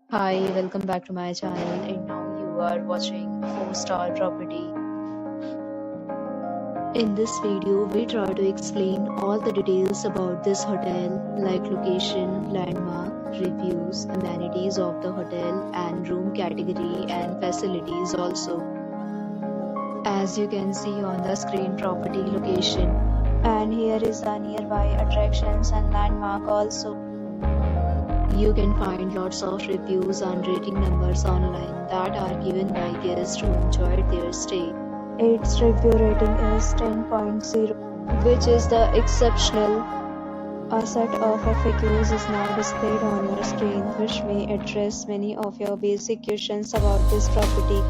Hi, welcome back to my channel, and now you are watching 4-star property. In this video, we try to explain all the details about this hotel, like location, landmark, reviews, amenities of the hotel, and room category and facilities also. As you can see on the screen, property location. And here is the nearby attractions and landmark also. You can find lots of reviews and rating numbers online that are given by guests who enjoyed their stay. Its review rating is 10.0, which is the exceptional. A set of FAQs is now displayed on your screen, which may address many of your basic questions about this property.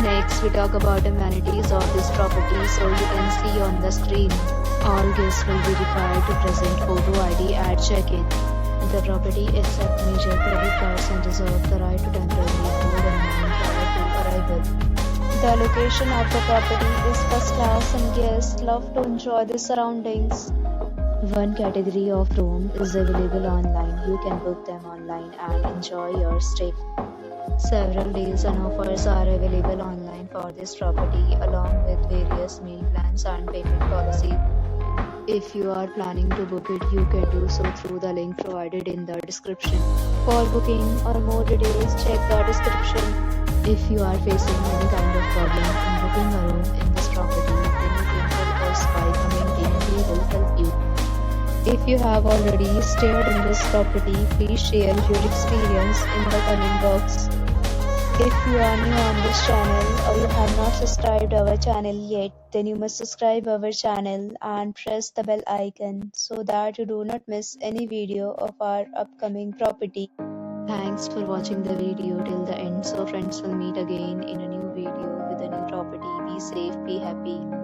Next, we talk about amenities of this property. So you can see on the screen, all guests will be required to present photo ID at check-in. The property accepts major credit cards and reserves the right to temporarily hold an amount prior to arrival. The location of the property is first class and guests love to enjoy the surroundings. One category of room is available online. You can book them online and enjoy your stay. Several deals and offers are available online for this property, along with various meal plans and payment policy. If you are planning to book it, you can do so through the link provided in the description. For booking or more details, check the description. If you are facing any kind of problem in booking a room in this property, then you can help us by commenting. We will help you. If you have already stayed in this property, please share your experience in the comment box. If you are new on this channel or you have not subscribed our channel yet, then you must subscribe our channel and press the bell icon so that you do not miss any video of our upcoming property. Thanks for watching the video till the end. So friends, will meet again in a new video with a new property. Be safe, be happy.